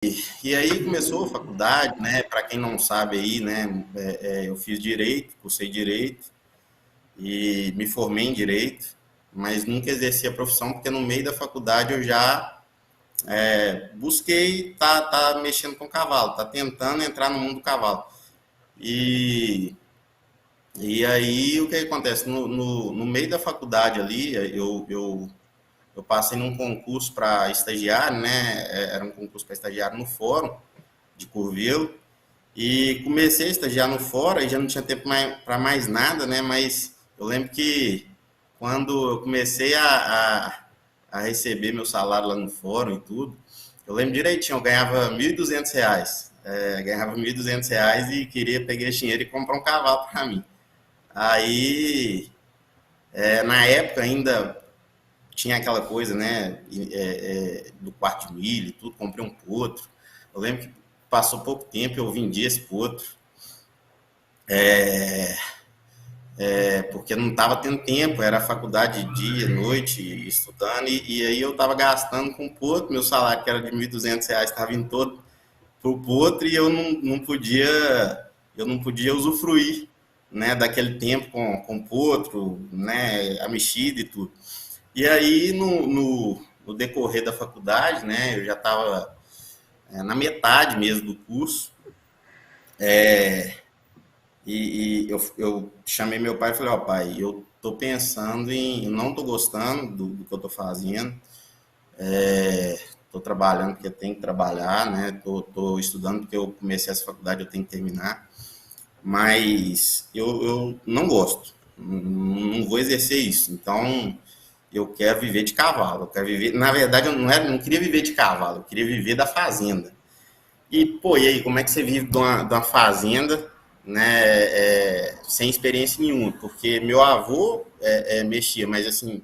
E aí começou a faculdade, né? Para quem não sabe aí, né? Eu fiz direito, cursei direito e me formei em direito, mas nunca exerci a profissão porque no meio da faculdade eu já busquei tá mexendo com cavalo, tá tentando entrar no mundo do cavalo. E, e aí o que acontece? No meio da faculdade ali, eu passei num concurso para estagiário, né? Era um concurso para estagiário no Fórum de Curvelo. E comecei a estagiar no fora e já não tinha tempo para mais nada, né? Mas eu lembro que quando eu comecei a receber meu salário lá no fórum e tudo, eu lembro direitinho, eu ganhava R$ 1.200. Ganhava R$ 1.200 e queria pegar esse dinheiro e comprar um cavalo para mim. Aí, na época ainda tinha aquela coisa, né? Do quarto de milho e tudo, comprei um potro. Eu lembro que passou pouco tempo, eu vendi esse potro. Porque não estava tendo tempo, era faculdade dia, noite, estudando, e aí eu estava gastando com o potro, meu salário que era de R$ 1.200 estava indo todo para o potro e eu não podia usufruir, né, daquele tempo com o potro, né, a mexida e tudo. E aí no decorrer da faculdade, né, eu já estava na metade mesmo do curso, eu chamei meu pai e falei, ó pai, eu tô pensando eu não tô gostando do que eu tô fazendo, tô trabalhando porque eu tenho que trabalhar, né? Tô estudando porque eu comecei essa faculdade, eu tenho que terminar, mas eu não gosto, não vou exercer isso. Então eu quero viver de cavalo, eu quero viver. Na verdade, não queria viver de cavalo, eu queria viver da fazenda. E, pô, e aí, como é que você vive de uma fazenda, né, sem experiência nenhuma? Porque meu avô mexia, mas assim,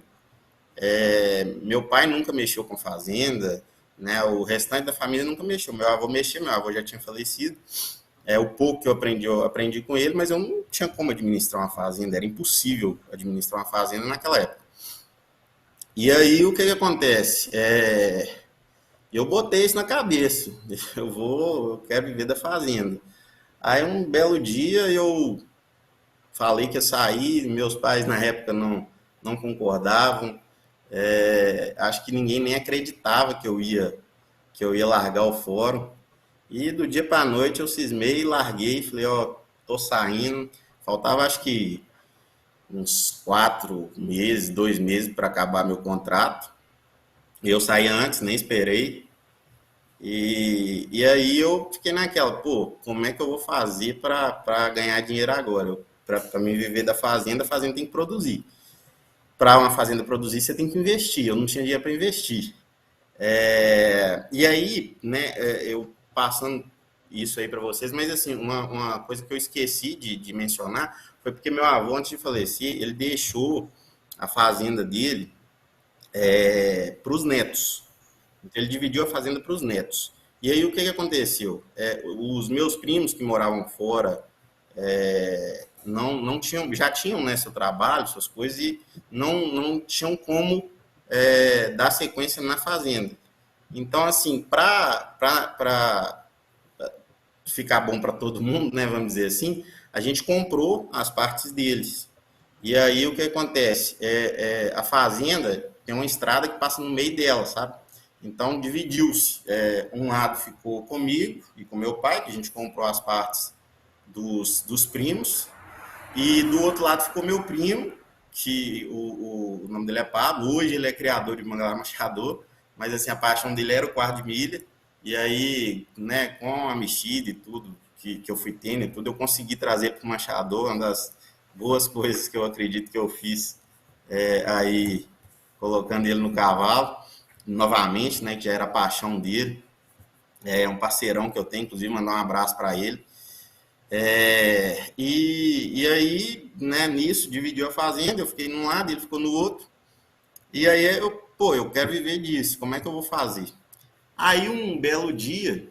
meu pai nunca mexeu com fazenda, né, o restante da família nunca mexeu. Meu avô mexia, meu avô já tinha falecido. O pouco que eu aprendi com ele, mas eu não tinha como administrar uma fazenda, era impossível administrar uma fazenda naquela época. E aí, o que que acontece? Eu botei isso na cabeça, eu quero viver da fazenda. Aí um belo dia eu falei que ia sair, meus pais na época não concordavam, acho que ninguém nem acreditava que eu ia largar o fórum. E do dia para a noite eu cismei, larguei, falei, ó, tô saindo. Faltava acho que uns 4 meses, 2 meses para acabar meu contrato. Eu saí antes, nem esperei. E aí eu fiquei naquela, pô, como é que eu vou fazer para ganhar dinheiro agora? Para me viver da fazenda, a fazenda tem que produzir. Para uma fazenda produzir, você tem que investir. Eu não tinha dinheiro para investir. E aí, né, eu passando isso aí para vocês, mas assim, uma coisa que eu esqueci de mencionar foi porque meu avô, antes de falecer, ele deixou a fazenda dele para os netos. Então, ele dividiu a fazenda para os netos. E aí o que, que aconteceu? Os meus primos que moravam fora não tinham, já tinham, né, seu trabalho, suas coisas, e não tinham como dar sequência na fazenda. Então, assim, para ficar bom para todo mundo, né, vamos dizer assim, a gente comprou as partes deles. E aí o que acontece? A fazenda tem uma estrada que passa no meio dela, sabe? Então dividiu-se. Um lado ficou comigo e com meu pai, que a gente comprou as partes dos primos, e do outro lado ficou meu primo, que o nome dele é Pablo, hoje ele é criador de Mangalá Machador, mas assim, a paixão dele era o quarto de milha, e aí, né, com a mexida e tudo que eu fui tendo e tudo, eu consegui trazer para o Machador, uma das boas coisas que eu acredito que eu fiz aí, colocando ele no cavalo, novamente, né, que já era a paixão dele, um parceirão que eu tenho, inclusive mandar um abraço para ele. E aí, né, nisso, dividiu a fazenda, eu fiquei num lado, ele ficou no outro. E aí eu quero viver disso, como é que eu vou fazer? Aí um belo dia,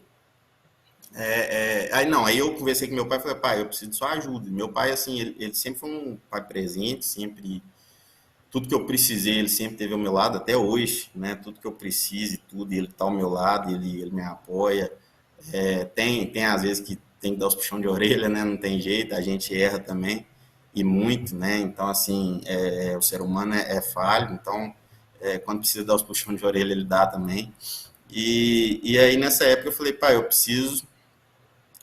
aí eu conversei com meu pai e falei, pai, eu preciso de sua ajuda. Meu pai, assim, ele sempre foi um pai presente, sempre tudo que eu precisei, ele sempre teve ao meu lado, até hoje, né? Tudo que eu preciso e tudo, ele está ao meu lado, ele me apoia. Tem às vezes que tem que dar os puxão de orelha, né? Não tem jeito, a gente erra também, e muito, né? Então, assim, o ser humano é falho, então, quando precisa dar os puxão de orelha, ele dá também. E aí, nessa época, eu falei, pai, eu preciso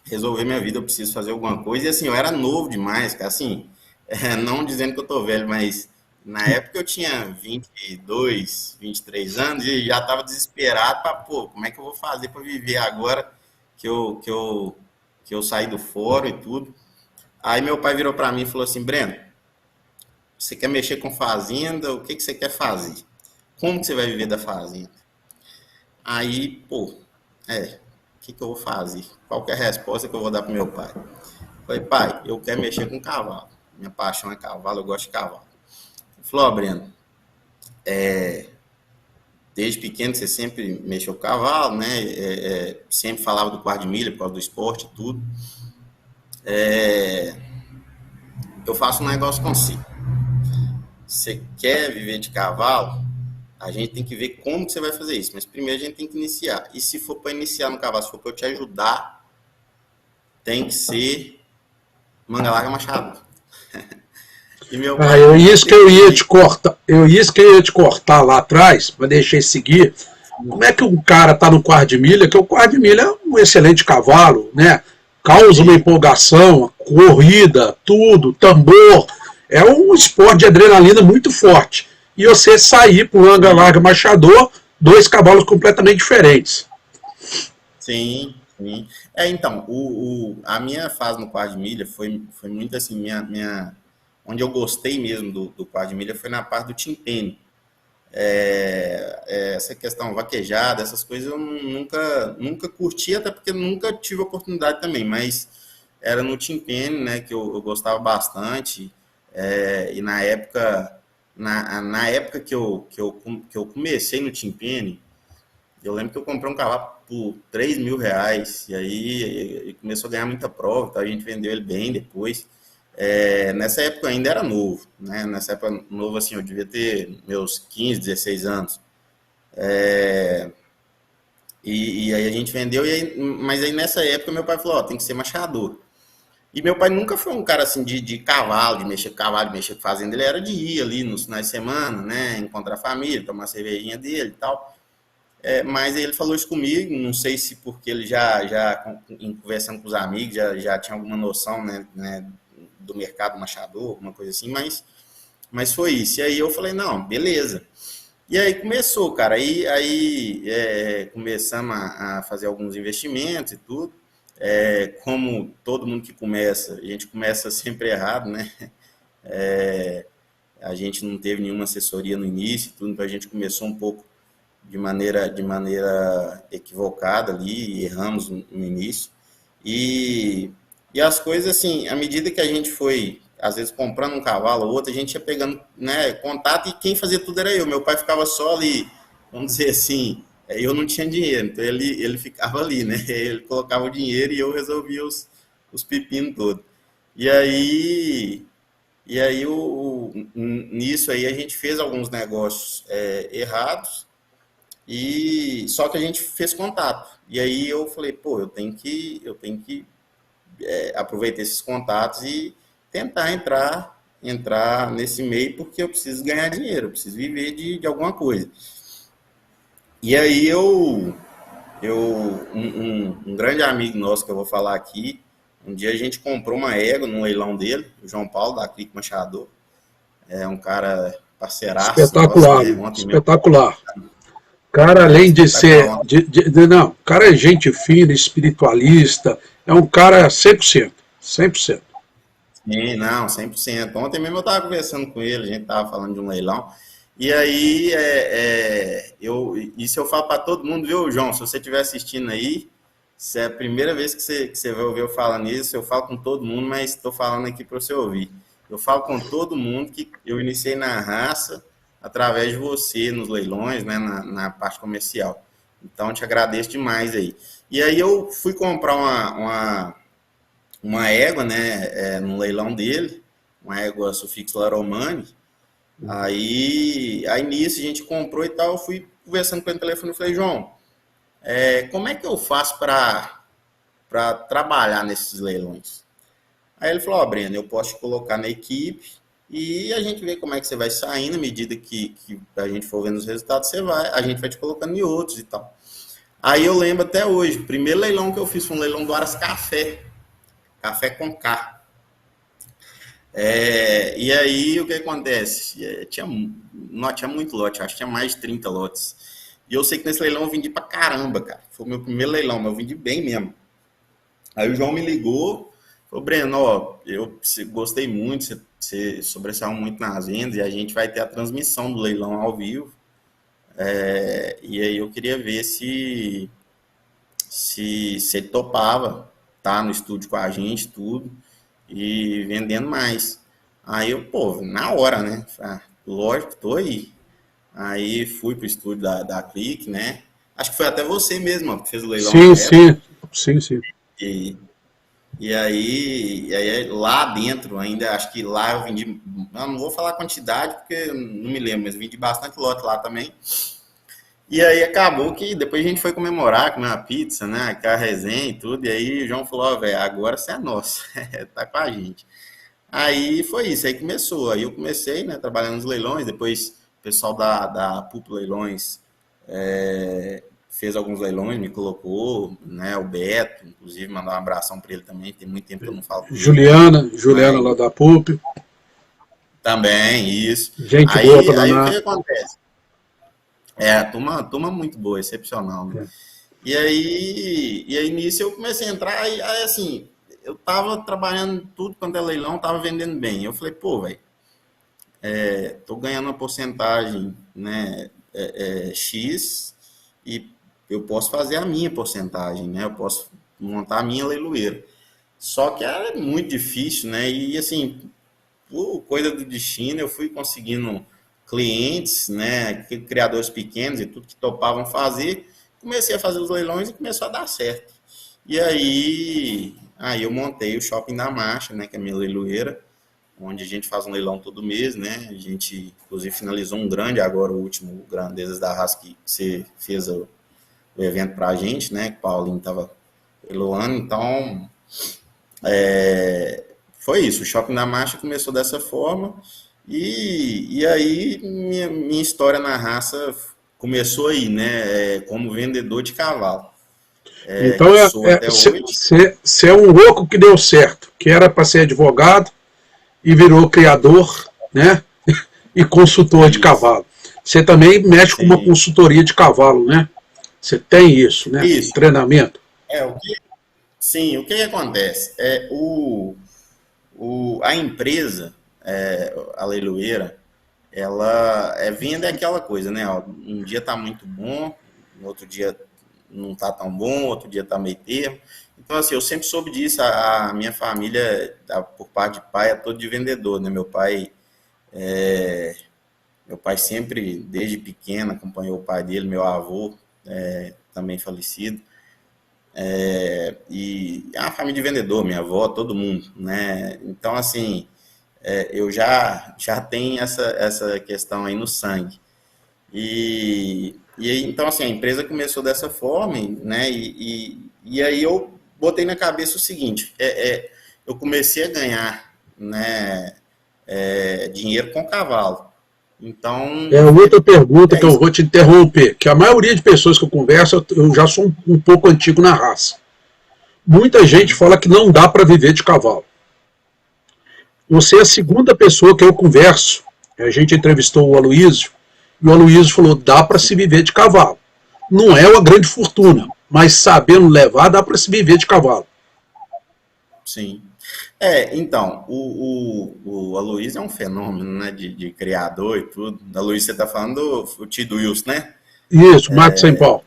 resolver minha vida, eu preciso fazer alguma coisa. E assim, eu era novo demais, cara. Assim, não dizendo que eu tô velho, mas na época eu tinha 22, 23 anos e já tava desesperado para, pô, como é que eu vou fazer para viver agora que eu saí do fórum e tudo. Aí meu pai virou para mim e falou assim, Breno, você quer mexer com fazenda? O que que você quer fazer? Como que você vai viver da fazenda? Aí, pô, o que que eu vou fazer? Qual que é a resposta que eu vou dar pro meu pai? Falei, pai, eu quero mexer com cavalo. Minha paixão é cavalo, eu gosto de cavalo. Ele falou, ó, Breno, desde pequeno você sempre mexeu com cavalo, né? Sempre falava do quarto de milha por causa do esporte e tudo. Eu faço um negócio com você. Você quer viver de cavalo? A gente tem que ver como que você vai fazer isso. Mas primeiro a gente tem que iniciar. E se for para iniciar no cavalo, se for para eu te ajudar, tem que ser manga larga machado. E meu pai Isso que eu ia te cortar, isso que eu ia te cortar lá atrás, para deixar ele seguir. Como é que um cara tá no quarto de milha, que o quarto de milha é um excelente cavalo, né? Causa uma empolgação, corrida, tudo, tambor. É um esporte de adrenalina muito forte. E você sair por anga larga machador, dois cavalos completamente diferentes. sim, sim. Então, a minha fase no quarto de milha foi muito assim, onde eu gostei mesmo do quarto de milha foi na parte do timpene. Essa questão vaquejada, essas coisas eu nunca curti, até porque nunca tive oportunidade também, mas era no timpene, né, que eu gostava bastante, e na época que eu comecei no timpene, eu lembro que eu comprei um cavalo por R$ 3.000, e aí ele começou a ganhar muita prova, então a gente vendeu ele bem depois. Nessa época eu ainda era novo, né? Nessa época novo, assim, eu devia ter meus 15, 16 anos. E aí a gente vendeu, mas aí nessa época meu pai falou, ó, tem que ser machador. E meu pai nunca foi um cara assim de cavalo, de mexer com cavalo, de mexer com fazenda, ele era de ir ali nos finais de semana, né? Encontrar a família, tomar a cervejinha dele e tal. Mas ele falou isso comigo, não sei se porque ele já em conversando com os amigos, já tinha alguma noção, né, do mercado machador, alguma coisa assim, mas foi isso. E aí eu falei, não, beleza. E aí começou, cara, aí começamos a fazer alguns investimentos e tudo. Como todo mundo que começa, a gente começa sempre errado, né? A gente não teve nenhuma assessoria no início, tudo, então a gente começou um pouco de maneira equivocada ali, erramos no início. E as coisas, assim, à medida que a gente foi, às vezes, comprando um cavalo ou outro, a gente ia pegando, né, contato e quem fazia tudo era eu. Meu pai ficava só ali, vamos dizer assim, eu não tinha dinheiro, então ele ficava ali, né? Ele colocava o dinheiro e eu resolvia os pepinos todos. E aí, nisso aí a gente fez alguns negócios errados, e só que a gente fez contato. E aí eu falei, pô, eu tenho que aproveitar esses contatos e tentar entrar nesse meio, porque eu preciso ganhar dinheiro, eu preciso viver de alguma coisa. E aí um grande amigo nosso que eu vou falar aqui, um dia a gente comprou uma égua no leilão dele, o João Paulo, da Clique Machador. É um cara parceiraço nosso, Espetacular, né? Ontem mesmo. espetacular. Cara, além de ser. Espetacular. Não, o cara é gente fina, espiritualista, é um cara 100%. 100%. Sim, não, 100%. Ontem mesmo eu estava conversando com ele, a gente estava falando de um leilão. E aí, isso eu falo para todo mundo, viu, João? Se você estiver assistindo aí, se é a primeira vez que você vai ouvir eu falar nisso, eu falo com todo mundo, mas estou falando aqui para você ouvir. Eu falo com todo mundo que eu iniciei na raça através de você, nos leilões, né, na parte comercial. Então, eu te agradeço demais aí. E aí eu fui comprar uma égua, né, no leilão dele, uma égua sufixo Laromani, Aí nisso a gente comprou e tal, eu fui conversando com ele no telefone e falei, João, como é que eu faço para trabalhar nesses leilões? Aí ele falou, Breno, eu posso te colocar na equipe e a gente vê como é que você vai saindo, à medida que a gente for vendo os resultados, a gente vai te colocando em outros e tal. Aí eu lembro até hoje, o primeiro leilão que eu fiz foi um leilão do Aras Café, Café com K. E aí o que acontece? Tinha muito lote, acho que tinha mais de 30 lotes. E eu sei que nesse leilão eu vendi pra caramba, cara. Foi o meu primeiro leilão, mas eu vendi bem mesmo. Aí o João me ligou, falou, Breno, ó, eu gostei muito, você sobressaiu muito nas vendas e a gente vai ter a transmissão do leilão ao vivo. E aí eu queria ver se ele topava, tá no estúdio com a gente, tudo, e vendendo mais. Aí eu, na hora, né? Lógico, tô aí. Aí fui pro estúdio da Clique, né? Acho que foi até você mesmo, ó, que fez o leilão Sim, na época. sim. E, e aí lá dentro, ainda acho que lá eu vendi, não vou falar a quantidade porque não me lembro, mas vendi bastante lote lá também. E aí acabou que depois a gente foi comemorar, comer uma pizza, né? Aquela resenha e tudo. E aí o João falou, ó, velho, agora você é nosso, tá com a gente. Aí foi isso, aí começou. Aí eu comecei, né, trabalhando nos leilões, depois o pessoal da PUP Leilões fez alguns leilões, me colocou, né, o Beto, inclusive, mandar um abração para ele também, tem muito tempo que eu não falo com ele. Juliana Mas lá da PUP. também, isso. Gente boa pra Aí o que danar. acontece? Turma muito boa, excepcional, né? E aí nisso eu comecei a entrar, aí assim, eu tava trabalhando tudo quanto é leilão, tava vendendo bem. Eu falei, velho, tô ganhando uma porcentagem, né, X, e eu posso fazer a minha porcentagem, né? Eu posso montar a minha leiloeira. Só que era muito difícil, né? E assim, por coisa do destino, eu fui conseguindo clientes, né, criadores pequenos e tudo que topavam fazer, comecei a fazer os leilões e começou a dar certo. E aí eu montei o Shopping da Marcha, né, que é a minha leiloeira, onde a gente faz um leilão todo mês, né, a gente inclusive finalizou um grande agora, o último Grandezas da Raça, que você fez o evento pra gente, né, que o Paulinho tava leiloando, então foi isso, o Shopping da Marcha começou dessa forma, e aí minha história na raça começou aí, né? Como vendedor de cavalo. Então Que sou até hoje. você é um louco que deu certo, que era para ser advogado e virou criador, né? E consultor de Isso, cavalo. Você também mexe com uma sim. consultoria de cavalo, né? Você tem isso, né? Isso. Treinamento. Sim, o que acontece? A empresa, a leiloeira, ela venda é aquela coisa, né? Ó, um dia tá muito bom, no outro dia não tá tão bom, outro dia tá meio termo. Então, assim, eu sempre soube disso. A minha família, por parte de pai, é todo de vendedor, né? Meu pai sempre, desde pequeno, acompanhou o pai dele, meu avô, também falecido. E é uma família de vendedor, minha avó, todo mundo, né? Então, assim, eu já tenho essa questão aí no sangue. Então, assim, a empresa começou dessa forma, né? E aí eu botei na cabeça o seguinte: eu comecei a ganhar, né, dinheiro com cavalo. Então, É eu falei, outra pergunta que eu isso. vou te interromper, que a maioria de pessoas que eu converso, eu já sou um pouco antigo na raça. Muita gente fala que não dá para viver de cavalo. Você é a segunda pessoa que eu converso. A gente entrevistou o Aloysio, e o Aloysio falou, dá para se viver de cavalo. Não é uma grande fortuna, mas sabendo levar, dá para se viver de cavalo. Sim. Então, o Aloysio é um fenômeno, né, de criador e tudo. Aloysio, você tá falando do tio do Wilson, né? Isso, Mato Sem Pau.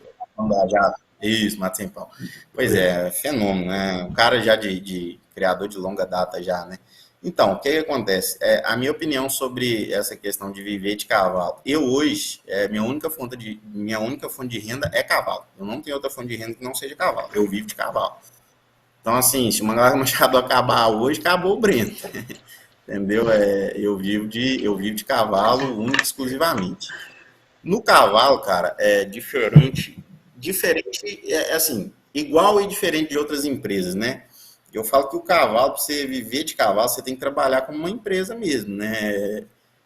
Isso, Mato Sem Pau. Pois é, fenômeno, né? Um cara já de criador de longa data já, né? Então, o que acontece? A minha opinião sobre essa questão de viver de cavalo. Eu hoje, minha única fonte de renda é cavalo. Eu não tenho outra fonte de renda que não seja cavalo. Eu vivo de cavalo. Então, assim, se o Manuel Machado acabar hoje, acabou o Breno. entendeu? Eu vivo de cavalo único e exclusivamente. No cavalo, cara, é diferente. Diferente é assim, igual e diferente de outras empresas, né? Eu falo que o cavalo, para você viver de cavalo, você tem que trabalhar como uma empresa mesmo, né?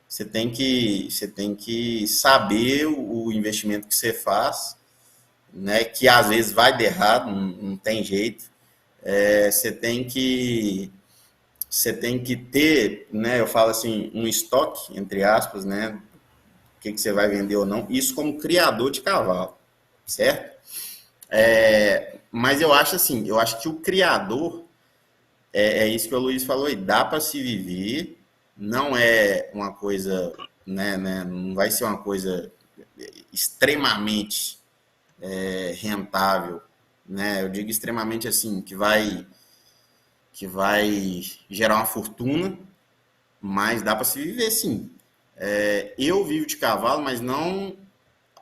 Você tem que saber o investimento que você faz, né? Que às vezes vai dar errado, não tem jeito. Você tem que ter, né? Eu falo assim, um estoque, entre aspas, né? O que você vai vender ou não. Isso como criador de cavalo, certo? Mas eu acho assim, eu acho que o criador é isso que o Luiz falou aí, dá para se viver, não é uma coisa, né, não vai ser uma coisa extremamente rentável, né? Eu digo extremamente assim, que vai gerar uma fortuna, mas dá para se viver sim. Eu vivo de cavalo, mas não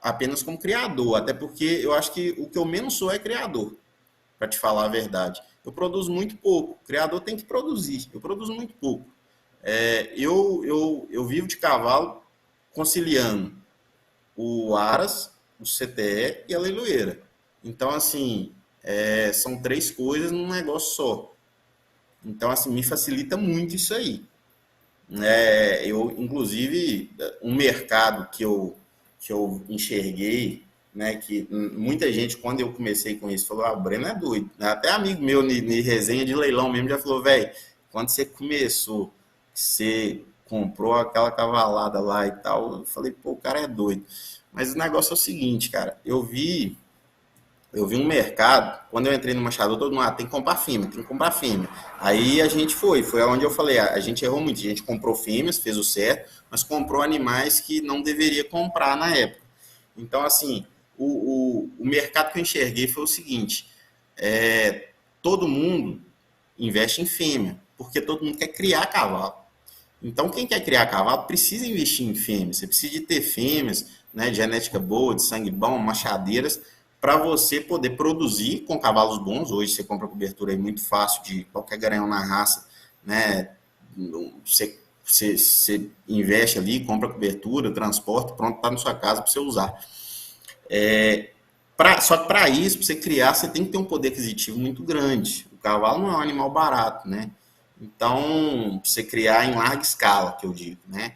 apenas como criador, até porque eu acho que o que eu menos sou é criador, para te falar a verdade. Eu produzo muito pouco, o criador tem que produzir, eu produzo muito pouco. Eu vivo de cavalo conciliando o Aras, o CTE e a leiloeira. Então, assim, são 3 coisas num negócio só. Então, assim, me facilita muito isso aí. Inclusive, um mercado que eu enxerguei, né, que muita gente, quando eu comecei com isso, falou, o Breno é doido. Até amigo meu, em resenha de leilão mesmo, já falou, velho, quando você começou, você comprou aquela cavalada lá e tal, eu falei, pô, o cara é doido. Mas o negócio é o seguinte, cara, eu vi um mercado, quando eu entrei no Machador, todo mundo, tem que comprar fêmea, tem que comprar fêmea. Aí a gente foi onde eu falei, a gente errou muito, a gente comprou fêmeas, fez o certo, mas comprou animais que não deveria comprar na época. Então, assim, o mercado que eu enxerguei foi o seguinte, todo mundo investe em fêmea, porque todo mundo quer criar cavalo. Então, quem quer criar cavalo precisa investir em fêmeas, você precisa de ter fêmeas, né, de genética boa, de sangue bom, machadeiras, para você poder produzir com cavalos bons. Hoje você compra cobertura aí muito fácil de qualquer garanhão na raça, né? Você investe ali, compra cobertura, transporta, pronto, está na sua casa para você usar. Só que para isso, para você criar, você tem que ter um poder aquisitivo muito grande. O cavalo não é um animal barato, né? Então, para você criar em larga escala, que eu digo, né?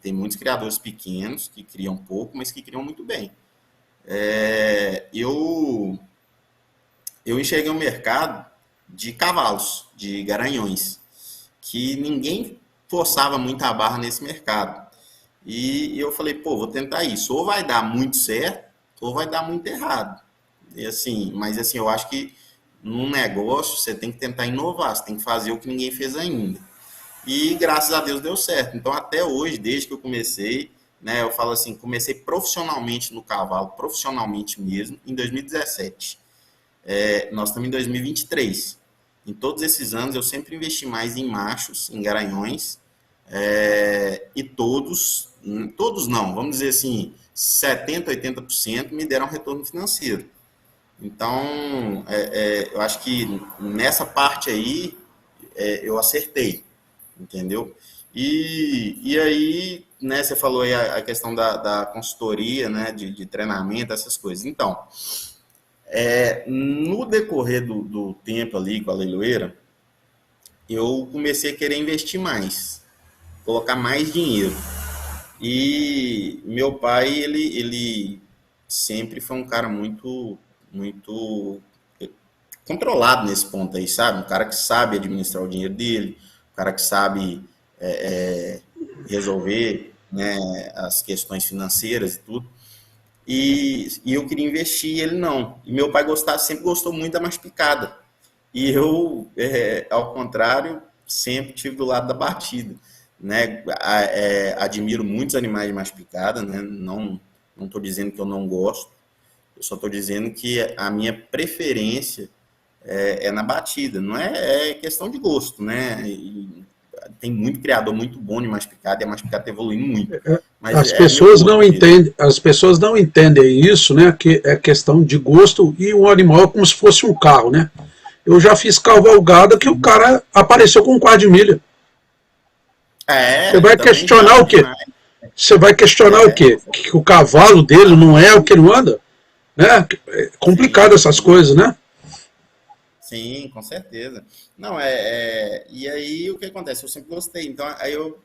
Tem muitos criadores pequenos que criam pouco, mas que criam muito bem. Eu enxerguei um mercado de cavalos, de garanhões, que ninguém forçava muito a barra nesse mercado. E eu falei, pô, vou tentar isso. Ou vai dar muito certo, ou vai dar muito errado. Mas eu acho que num negócio você tem que tentar inovar, você tem que fazer o que ninguém fez ainda. E graças a Deus deu certo. Então até hoje, desde que eu comecei, né, eu falo assim, comecei profissionalmente no cavalo, profissionalmente mesmo, em 2017. Nós estamos em 2023. Em todos esses anos, eu sempre investi mais em machos, em garanhões, e todos não, vamos dizer assim, 70%, 80% me deram retorno financeiro. Então, eu acho que nessa parte aí, eu acertei, entendeu? E aí, né, você falou aí a questão da consultoria, né, de treinamento, essas coisas. Então, no decorrer do tempo ali com a leiloeira, eu comecei a querer investir mais, colocar mais dinheiro. E meu pai, ele sempre foi um cara muito controlado nesse ponto aí, sabe? Um cara que sabe administrar o dinheiro dele, um cara que sabe resolver, né, as questões financeiras e tudo. E eu queria investir, ele não. E meu pai sempre gostou muito da mais picada. E eu, ao contrário, sempre tive do lado da batida, né? Admiro muitos animais de mais picada, né? Não estou dizendo que eu não gosto, eu só estou dizendo que a minha preferência é na batida, não é questão de gosto, né? E tem muito criador muito bom de mais picada, e a mais picada está evoluindo muito. Mas as pessoas não entendem isso, né? Que é questão de gosto, e um animal é como se fosse um carro, né? Eu já fiz cavalgada que o cara apareceu com um quarto de milha. Você vai também questionar viaja o quê? demais. Você vai questionar o quê? Que o cavalo dele não é o que não anda? Né? É complicado Sim, essas sim. coisas, né? Sim, com certeza. Não, e aí o que acontece? Eu sempre gostei. Então,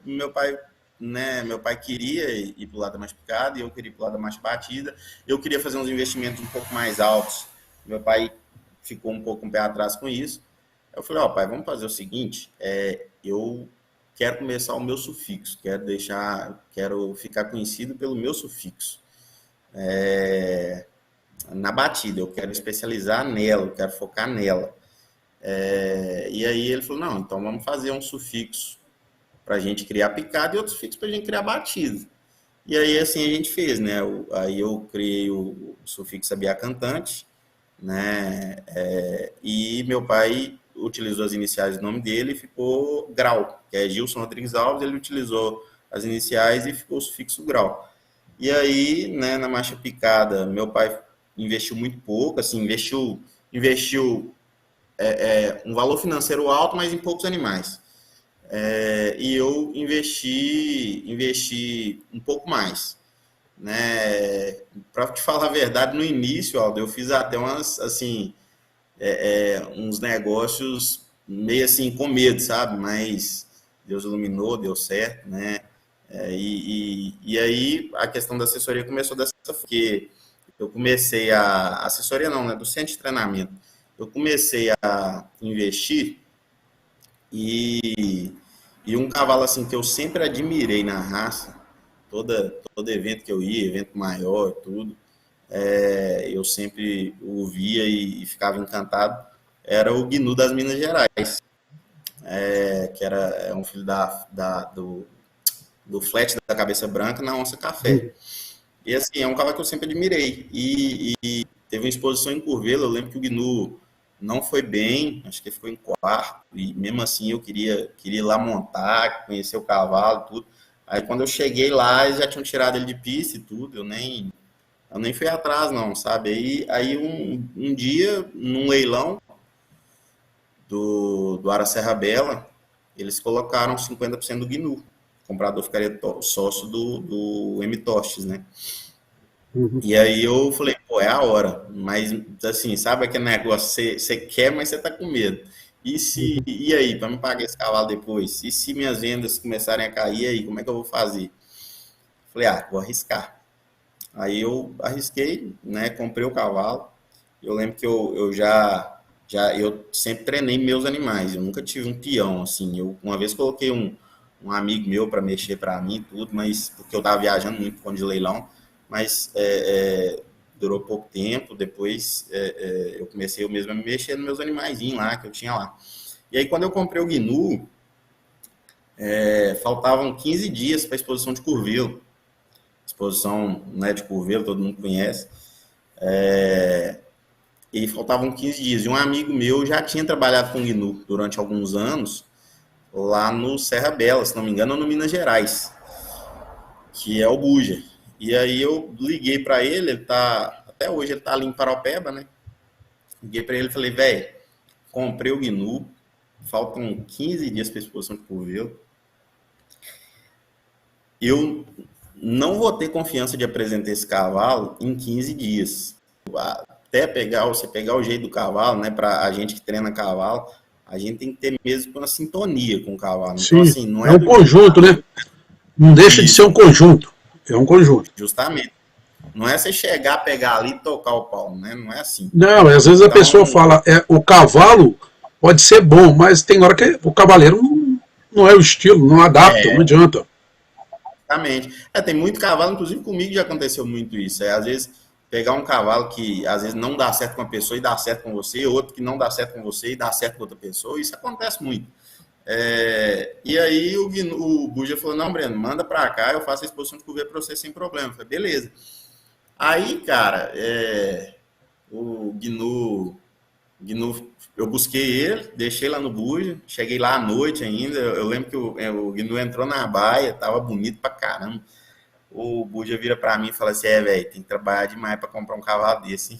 meu pai, né, meu pai queria ir pro lado da mais picada e eu queria ir pro lado da mais batida. Eu queria fazer uns investimentos um pouco mais altos. Meu pai ficou um pouco um pé atrás com isso. Eu falei, ó, pai, vamos fazer o seguinte, eu quero começar o meu sufixo, quero ficar conhecido pelo meu sufixo. Na batida, eu quero especializar nela, eu quero focar nela. E aí ele falou, não, então vamos fazer um sufixo para a gente criar picada e outro sufixo para a gente criar batida. E aí assim a gente fez, né? Aí eu criei o sufixo Sabiá Cantante, né? E meu pai utilizou as iniciais do nome dele e ficou Grau, que é Gilson Rodrigues Alves, ele utilizou as iniciais e ficou o sufixo Grau. E aí, né, na marcha picada, meu pai investiu muito pouco, assim, investiu um valor financeiro alto, mas em poucos animais. E eu investi um pouco mais, né? Para te falar a verdade, no início, Aldo, eu fiz até uns negócios meio assim com medo, sabe? Mas Deus iluminou, deu certo, né? E aí a questão da assessoria começou dessa forma, porque eu comecei a assessoria não, né? Do centro de treinamento. Eu comecei a investir e, e um cavalo assim que eu sempre admirei na raça, todo evento que eu ia, evento maior, tudo, eu sempre o via e ficava encantado, era o Gnu das Minas Gerais, que era um filho do flat da cabeça branca na onça café. E assim, é um cavalo que eu sempre admirei. E teve uma exposição em Curvelo, eu lembro que o Gnu não foi bem, acho que ele ficou em quarto, e mesmo assim eu queria ir lá montar, conhecer o cavalo, tudo. Aí quando eu cheguei lá, eles já tinham tirado ele de pista e tudo, eu nem fui atrás não, sabe? Aí um dia, num leilão do Ara Serra Bela, eles colocaram 50% do Gnu. O comprador ficaria sócio do M Tostes, né? Uhum. E aí eu falei, pô, é a hora. Mas, assim, sabe aquele negócio, você quer, mas você tá com medo. E aí, para me pagar esse cavalo depois? E se minhas vendas começarem a cair, aí, como é que eu vou fazer? Falei, vou arriscar. Aí eu arrisquei, né, comprei o cavalo. Eu lembro que eu sempre treinei meus animais. Eu nunca tive um peão, assim. Eu uma vez coloquei um amigo meu para mexer para mim, tudo, mas porque eu tava viajando muito com de leilão, mas durou pouco tempo. Depois eu comecei eu mesmo a me mexer nos meus animaizinhos lá que eu tinha lá. E aí quando eu comprei o Gnu, faltavam 15 dias para a exposição de Curvelo. Exposição, né, de Curvelo, todo mundo conhece. E faltavam 15 dias. E um amigo meu já tinha trabalhado com Gnu durante alguns anos, lá no Serra Bela, se não me engano, no Minas Gerais, que é o Buja. E aí eu liguei para ele até hoje ele tá ali em Paropeba, né? Liguei para ele e falei, velho, comprei o Gnu, faltam 15 dias para a exposição de Curvelo. Eu não vou ter confiança de apresentar esse cavalo em 15 dias. Até você pegar o jeito do cavalo, né? Para a gente que treina cavalo, a gente tem que ter mesmo uma sintonia com o cavalo. Então, Sim, assim, não é é um do dia conjunto, para né? noite. Não deixa de ser um Isso, conjunto. É um conjunto. justamente. Não é você chegar, pegar ali e tocar o pau, né? Não é assim. Não, às vezes a pessoa Então, fala, o cavalo pode ser bom, mas tem hora que o cavaleiro não é o estilo, não adapta, não adianta. exatamente. Tem muito cavalo, inclusive comigo já aconteceu muito isso. Às vezes pegar um cavalo que às vezes não dá certo com uma pessoa e dá certo com você, outro que não dá certo com você e dá certo com outra pessoa, isso acontece muito. E aí o Buja falou, não, Breno, manda pra cá, eu faço a exposição de curva pra você sem problema. Eu falei, beleza. Aí, cara, o Gnu, eu busquei ele, deixei lá no Buja, cheguei lá à noite ainda, eu lembro que o Gnu entrou na baia, tava bonito pra caramba. O Buja vira pra mim e fala assim, velho, tem que trabalhar demais pra comprar um cavalo desse, hein?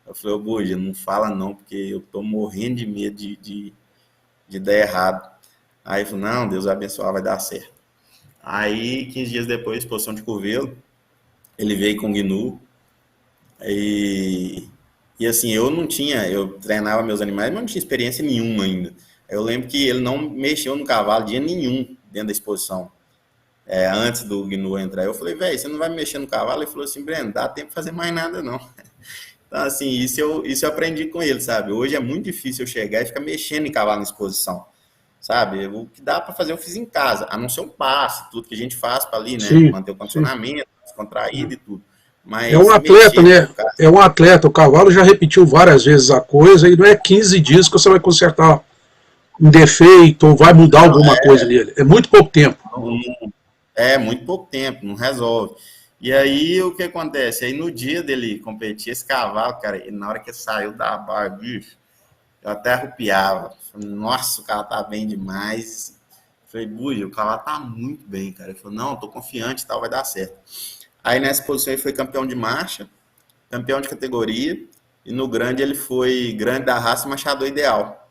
Eu falei, ô Buja, não fala não, porque eu tô morrendo de medo de dar errado. Aí eu falei, não, Deus vai abençoar, vai dar certo. Aí, 15 dias depois, exposição de Curvelo, ele veio com o Gnu, e assim, eu treinava meus animais, mas não tinha experiência nenhuma ainda. Eu lembro que ele não mexeu no cavalo dia nenhum dentro da exposição, antes do Gnu entrar. Eu falei, velho, você não vai mexer no cavalo? Ele falou assim, Breno, dá tempo de fazer mais nada não. Então, assim, isso eu aprendi com ele, sabe? Hoje é muito difícil eu chegar e ficar mexendo em cavalo na exposição, sabe? O que dá para fazer eu fiz em casa, a não ser um passe, tudo que a gente faz para ali, né? Sim, Manter o sim. condicionamento, descontraído e tudo. É um Mas atleta, mexer né? com o cara, É um atleta. O cavalo já repetiu várias vezes a coisa e não é 15 dias que você vai consertar um defeito ou vai mudar não, alguma coisa nele. É muito pouco tempo. é muito pouco tempo, não resolve. E aí o que acontece? Aí no dia dele competir, esse cavalo, cara, na hora que ele saiu da barra, bicho, eu até arrupiava. Falei, nossa, o cara tá bem demais. Falei, Buja, o cavalo tá muito bem, cara. Ele falou, não, tô confiante e tal, vai dar certo. Aí nessa posição ele foi campeão de marcha, campeão de categoria, e no grande ele foi grande da raça machador ideal.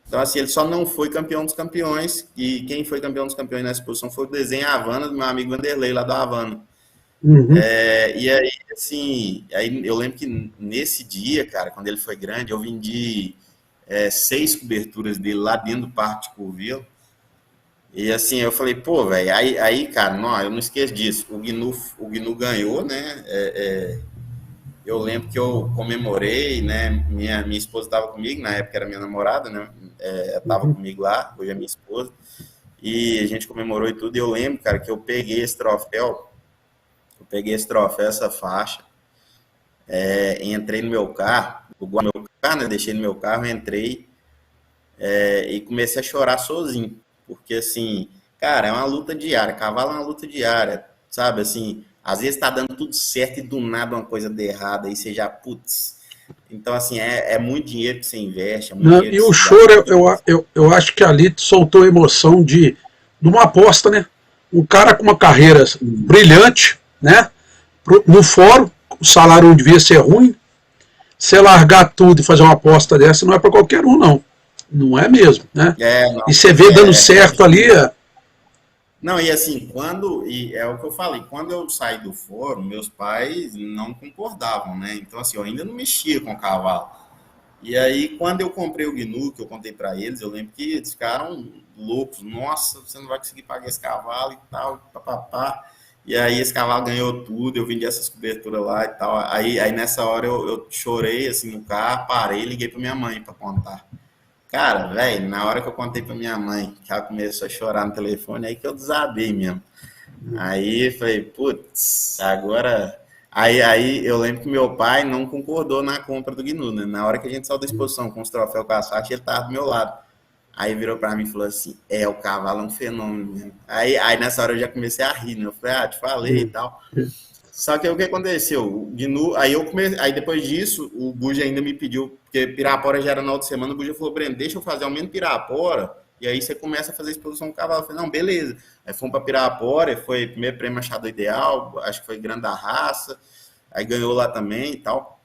Então, assim, ele só não foi campeão dos campeões, e quem foi campeão dos campeões nessa posição foi o desenho Havana, do meu amigo Vanderlei, lá do Havana. Uhum. E aí, assim, aí eu lembro que nesse dia, cara, quando ele foi grande, eu vendi 6 coberturas dele lá dentro do Parque de Curvelo. E assim, eu falei, pô, velho, aí, cara, não, eu não esqueço disso. O Gnu ganhou, né? Eu lembro que eu comemorei, né? Minha esposa estava comigo, na época era minha namorada, né? Estava Uhum. comigo lá, hoje é minha esposa. E a gente comemorou e tudo. E eu lembro, cara, que eu peguei esse troféu, essa faixa, entrei no meu carro, né? Deixei no meu carro, entrei e comecei a chorar sozinho. Porque, assim, cara, é uma luta diária. Cavalo é uma luta diária, sabe? Assim, às vezes tá dando tudo certo e do nada uma coisa de errada, aí você já, putz. Então, assim, é muito dinheiro que você investe, é muito Né? dinheiro E que o você gasta. choro, eu acho que ali soltou a emoção de uma aposta, né? Um cara com uma carreira brilhante, né? No fórum, o salário não devia ser ruim. Você largar tudo e fazer uma aposta dessa não é para qualquer um, não. Não é mesmo, né? Não, E você vê dando é certo ali. difícil. Não, e assim, e é o que eu falei, quando eu saí do fórum, meus pais não concordavam, né? Então, assim, eu ainda não mexia com o cavalo. E aí, quando eu comprei o Gnu, que eu contei para eles, eu lembro que eles ficaram loucos. Nossa, você não vai conseguir pagar esse cavalo e tal, papapá. E aí, esse cavalo ganhou tudo, eu vendi essas coberturas lá e tal. Aí nessa hora, eu chorei, assim, no carro, parei e liguei para minha mãe para contar. Cara, velho, na hora que eu contei para minha mãe, que ela começou a chorar no telefone, aí que eu desabei mesmo. Aí falei, putz, agora. Aí eu lembro que meu pai não concordou na compra do Gnu, né? Na hora que a gente saiu da exposição com os troféus com as faixas, ele tava do meu lado. Aí virou pra mim e falou assim: o cavalo é um fenômeno mesmo. Aí nessa hora eu já comecei a rir, né? Eu falei, te falei e tal. Só que aí o que aconteceu? O Gnu, aí depois disso, o Buja ainda me pediu, porque Pirapora já era na outra semana, o Buja falou, Breno, deixa eu fazer ao menos Pirapora, e aí você começa a fazer a exposição do cavalo. Eu falei, não, beleza. Aí fomos para Pirapora, foi primeiro prêmio Machado Ideal, acho que foi Grande da Raça, aí ganhou lá também e tal.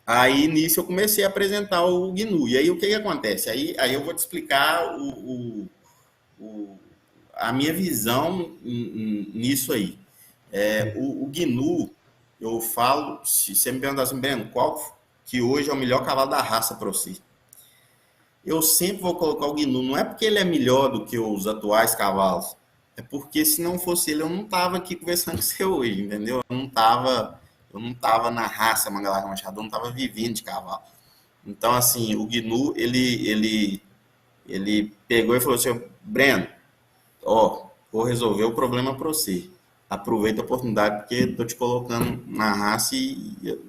Aí nisso eu comecei a apresentar o Gnu. E aí o que, que acontece? Aí eu vou te explicar a minha visão nisso aí. O Gnu, eu falo, se você me perguntar assim, Breno, qual que hoje é o melhor cavalo da raça para você? Eu sempre vou colocar o Gnu. Não é porque ele é melhor do que os atuais cavalos, é porque se não fosse ele, eu não tava aqui conversando com você hoje, entendeu? Eu não tava na raça Mangalarga Machado, eu não tava vivendo de cavalo. Então, assim, o Gnu, ele pegou e falou assim, Breno, vou resolver o problema para você. Aproveita a oportunidade porque estou te colocando na raça e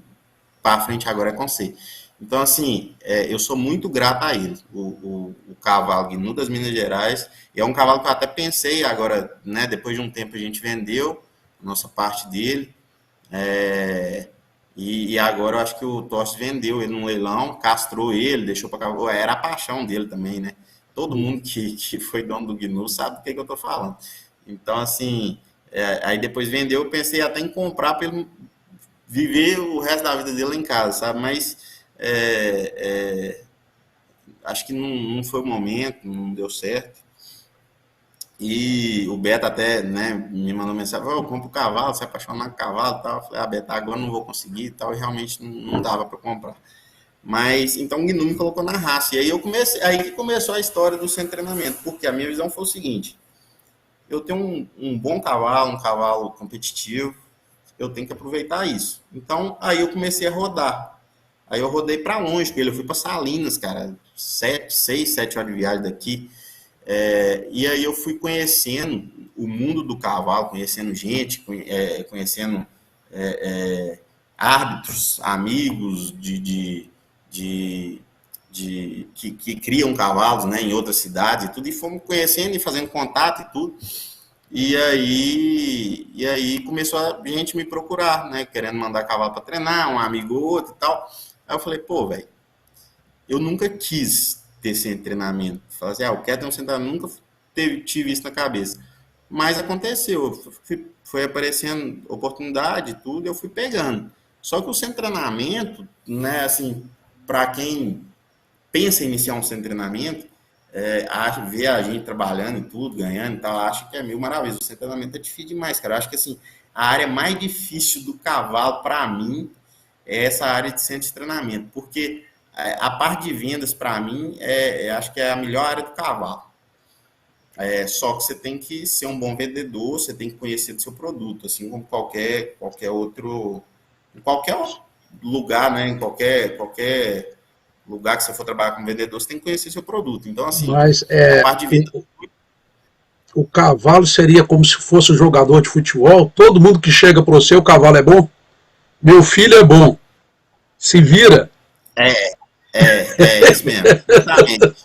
para frente agora é com você. Então, assim, eu sou muito grato a ele. O cavalo Gnu das Minas Gerais é um cavalo que eu até pensei agora, né? Depois de um tempo a gente vendeu a nossa parte dele. E agora eu acho que o Tostes vendeu ele num leilão, castrou ele, deixou para cavalo. Era a paixão dele também, né? Todo mundo que foi dono do Gnu sabe do que eu estou falando. Então, assim, aí depois vendeu, eu pensei até em comprar para ele viver o resto da vida dele em casa, sabe? Mas acho que não foi o momento, não deu certo. E o Beto até, né, me mandou mensagem, eu compro o cavalo, se apaixonar com cavalo e tal. Eu falei, Beto, agora não vou conseguir e tal, e realmente não dava para comprar. Mas, então o Gnu me colocou na raça. E aí aí que começou a história do sem treinamento, porque a minha visão foi o seguinte, eu tenho um bom cavalo, um cavalo competitivo, eu tenho que aproveitar isso. Então, aí eu comecei a rodar. Aí eu rodei para longe com ele, eu fui para Salinas, cara, 6, 7 horas de viagem daqui. E aí eu fui conhecendo o mundo do cavalo, conhecendo gente, conhecendo árbitros, amigos que criam cavalos, né, em outras cidades e tudo, e fomos conhecendo e fazendo contato e tudo. E aí começou a gente me procurar, né, querendo mandar cavalo para treinar, um amigo ou outro e tal. Aí eu falei, pô, velho, eu nunca quis ter esse treinamento. Falei assim, eu quero ter um treinamento, nunca tive isso na cabeça. Mas aconteceu, foi aparecendo oportunidade e tudo, eu fui pegando. Só que o centro de treinamento, né, assim, para quem pensa em iniciar um centro de treinamento, vê a gente trabalhando e tudo, ganhando e tal, acha que é mil maravilhas. O centro de treinamento é difícil demais, cara. Eu acho que, assim, a área mais difícil do cavalo, para mim, é essa área de centro de treinamento, porque a parte de vendas, para mim, acho que é a melhor área do cavalo. Só que você tem que ser um bom vendedor, você tem que conhecer do seu produto, assim como qualquer outro, em qualquer lugar, né? Em qualquer lugar que você for trabalhar como vendedor, você tem que conhecer seu produto. Então, assim, Mas a parte de venda. o cavalo seria como se fosse um jogador de futebol. Todo mundo que chega para você, o cavalo é bom. Meu filho é bom. Se vira. É isso mesmo, exatamente.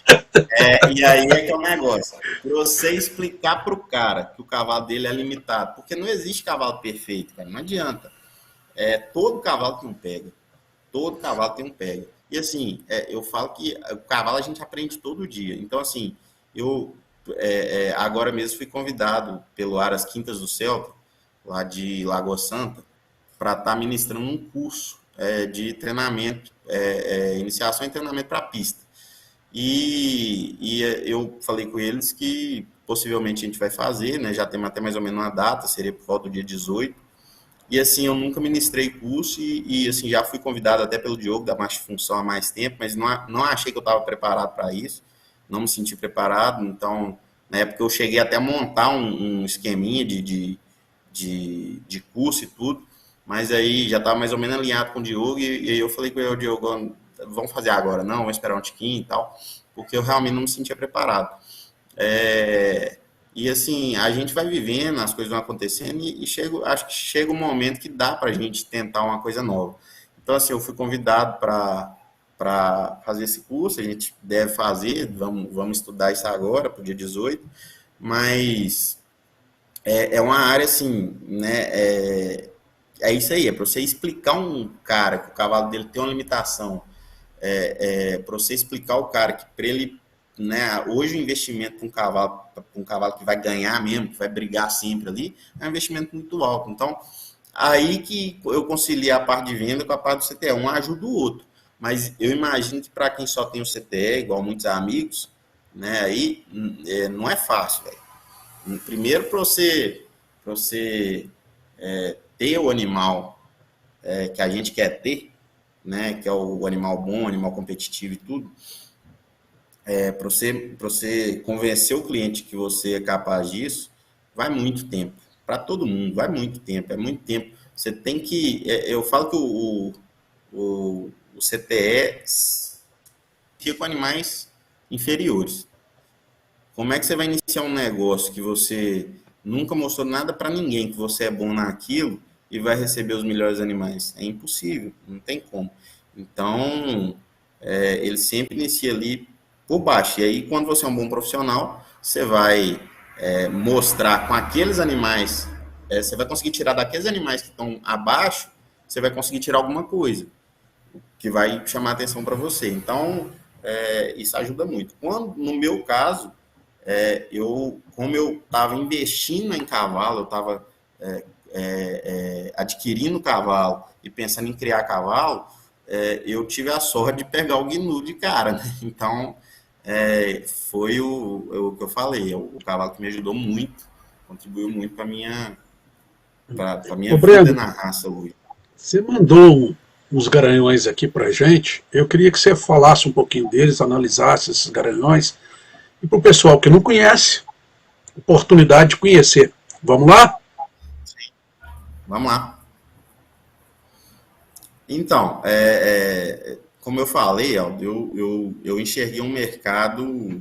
E aí é que é o negócio. Para você explicar para o cara que o cavalo dele é limitado, porque não existe cavalo perfeito, cara, não adianta. Todo cavalo tem um pega. Todo cavalo tem um pega. E assim, eu falo que o cavalo a gente aprende todo dia. Então, assim, eu agora mesmo fui convidado pelo Aras Quintas do Celta, lá de Lagoa Santa, para estar ministrando um curso de treinamento, iniciação e treinamento para pista. E eu falei com eles que possivelmente a gente vai fazer, né? Já temos até mais ou menos uma data, seria por volta do dia 18. E assim, eu nunca ministrei curso e assim, já fui convidado até pelo Diogo da Marcha Função há mais tempo, mas não achei que eu estava preparado para isso, não me senti preparado. Então, na época eu cheguei até a montar um esqueminha de curso e tudo, mas aí já estava mais ou menos alinhado com o Diogo e aí eu falei com ele, Diogo, vamos fazer agora, não, vamos esperar um tiquinho e tal, porque eu realmente não me sentia preparado. E assim, a gente vai vivendo, as coisas vão acontecendo e acho que chega um momento que dá para a gente tentar uma coisa nova. Então, assim, eu fui convidado para fazer esse curso, a gente deve fazer, vamos estudar isso agora, para o dia 18, mas é uma área assim, né? Isso aí, é para você explicar um cara que o cavalo dele tem uma limitação, para você explicar ao cara que para ele, né, hoje o investimento para um cavalo que vai ganhar mesmo, que vai brigar sempre ali, é um investimento muito alto. Então, aí que eu conciliei a parte de venda com a parte do CTE, um ajuda o outro. Mas eu imagino que para quem só tem o CTE, igual muitos amigos, né, aí não é fácil, velho. Primeiro, para você ter o animal que a gente quer ter, né, que é o animal bom, o animal competitivo e tudo, para você convencer o cliente que você é capaz disso, vai muito tempo. Para todo mundo, vai muito tempo, é muito tempo. Você tem que. Eu falo que o CTE fica com animais inferiores. Como é que você vai iniciar um negócio que você nunca mostrou nada para ninguém, que você é bom naquilo e vai receber os melhores animais? É impossível, não tem como. Então, ele sempre inicia ali por baixo. E aí, quando você é um bom profissional, você vai mostrar com aqueles animais, você vai conseguir tirar daqueles animais que estão abaixo, você vai conseguir tirar alguma coisa que vai chamar atenção para você. Então, isso ajuda muito. No meu caso, como eu estava investindo em cavalo, eu estava adquirindo cavalo e pensando em criar cavalo, eu tive a sorte de pegar o Gnu de cara, né? Então, foi o que eu falei, o cavalo que me ajudou muito, contribuiu muito para a minha Ô vida Breno, na raça hoje. você mandou uns garanhões aqui pra gente. Eu queria que você falasse um pouquinho deles, analisasse esses garanhões. E para o pessoal que não conhece, oportunidade de conhecer. Vamos lá? Vamos lá. Então, como eu falei, Aldo, eu enxerguei um mercado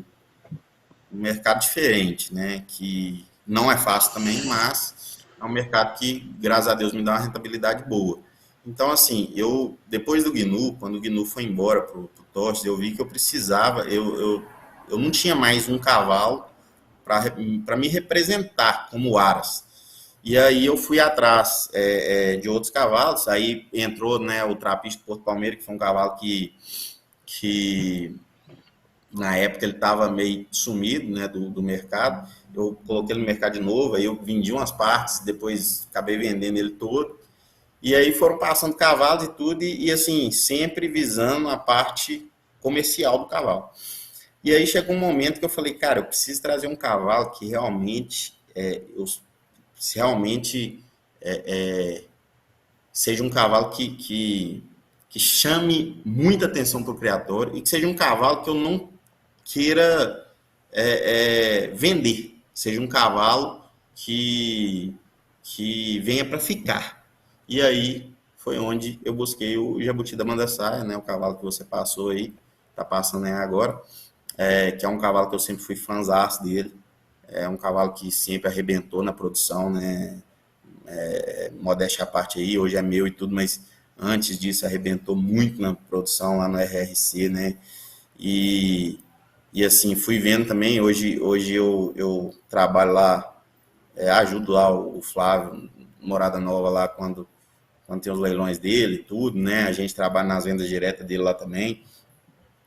diferente, né? Que não é fácil também, mas é um mercado que, graças a Deus, me dá uma rentabilidade boa. Então, assim, depois do GNU, quando o GNU foi embora para o Tostes, eu vi que eu precisava, eu não tinha mais um cavalo para me representar como Aras. E aí eu fui atrás de outros cavalos, aí entrou, né, o Trapista Porto Palmeira, que foi um cavalo que na época ele estava meio sumido, né, do mercado. Eu coloquei ele no mercado de novo, aí eu vendi umas partes, depois acabei vendendo ele todo. E aí foram passando cavalos e tudo, e assim, sempre visando a parte comercial do cavalo. E aí chegou um momento que eu falei, cara, eu preciso trazer um cavalo que realmente, realmente seja um cavalo que chame muita atenção para o criador e que seja um cavalo que eu não queira vender, seja um cavalo que venha para ficar. E aí foi onde eu busquei o Jabuti da Mandaçaia, né, o cavalo que você passou aí, tá passando aí agora, que é um cavalo que eu sempre fui fãzaço dele, é um cavalo que sempre arrebentou na produção, né, modéstia à parte aí, hoje é meu e tudo, mas antes disso arrebentou muito na produção lá no RRC, né, e assim, fui vendo também, hoje eu trabalho lá, ajudo lá o Flávio, Morada Nova lá, quando tem os leilões dele e tudo, né? A gente trabalha nas vendas diretas dele lá também.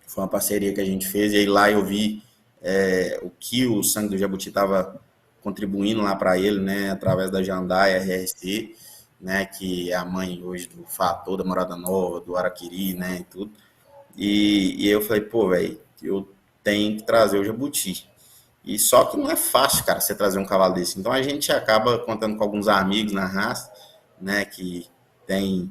Foi uma parceria que a gente fez, e aí lá eu vi o que o Sangue do Jabuti estava contribuindo lá para ele, né? Através da Jandaia RRC, né? Que é a mãe hoje do Fator, da Morada Nova, do Araquiri, né? E tudo. E eu falei, pô, velho, eu tenho que trazer o Jabuti. E só que não é fácil, cara, você trazer um cavalo desse. Então a gente acaba contando com alguns amigos na raça, né, que tem